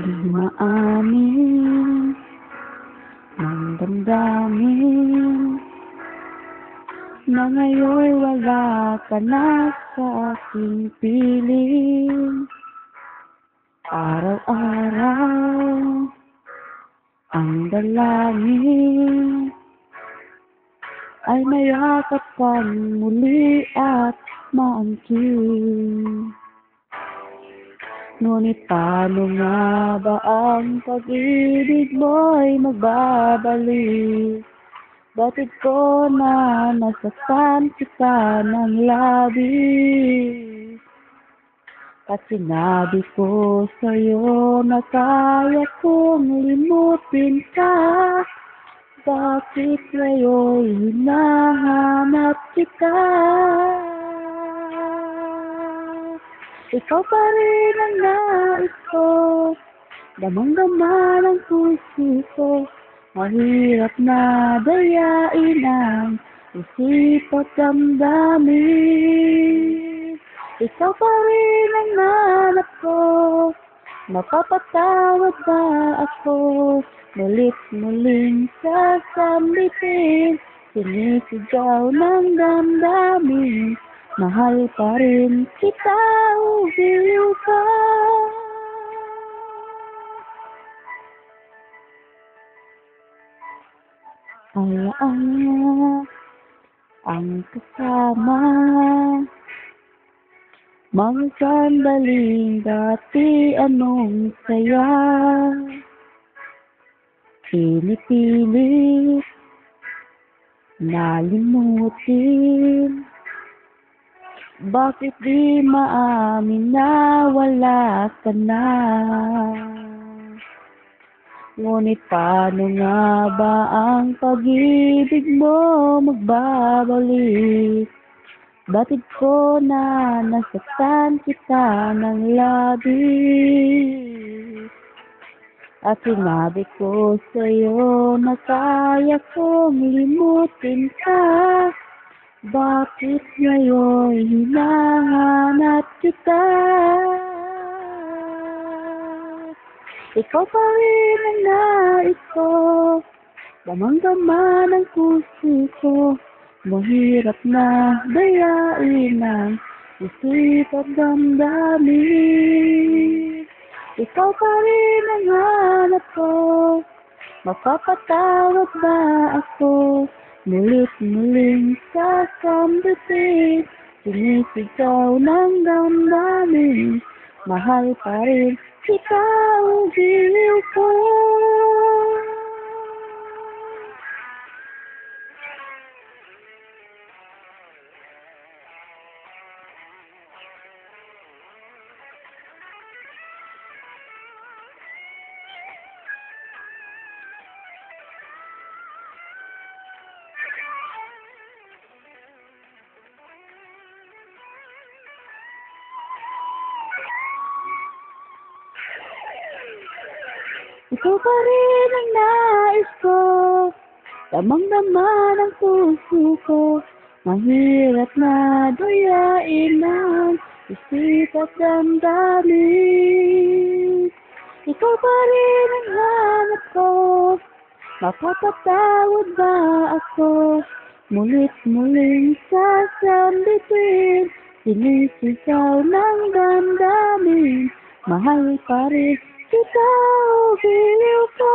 Maamin ng damdamin na ngayon wala ka na sa aking piling. Araw-araw ang dalangin ay mayakap kang muli at maangkin. Ngunit paano nga ba ang pag-ibig mo'y magbabalik? Batid ko na nasaktan kita ng labis. At sinabi ko sa'yo na kaya kong limutin ka. Bakit ngayon hinahanap kita? Ikaw pa rin ang nais ko, damang-dama ng puso ko. Mahirap na dayain ang isip at damdamin. Ikaw pa rin ang nanap ko, mapapatawad ba ako? Mulit-muling sasambitin, sinisigaw ng damdamin. Mahal pa rin kita, ugiliw ka. Alaan mo ang kasama, mga sandaling dati anong saya. Pinipilit nalimutin. Bakit di maamin na wala ka na? Ngunit paano nga ba ang pag-ibig mo magbabalik? Batid ko na nasaktan kita ng labis. At sinabi ko sa'yo na kaya kong limutin ka. Bakit ngayon hinahanap kita? Ikaw pa rin ang nais ko, damang-dama ng puso ko. Mahirap na dayain ang isip at damdamin. Ikaw pa rin ang hanap ko, mapapatawad ba ako? Mulit-muling sasambitin, sinisigaw ng damdamin. Mahal pa rin kita, ugiliw ko. Ikaw pa rin ang nais ko, damang-dama ng puso ko. Mahirap na dayain ang isip at damdamin. Ikaw pa rin ang hanap ko, mapapatawad ba ako? Mulit-muling sasambitin, sinisigaw ng damdamin. Mahal pa rin kita, ugiliw ka.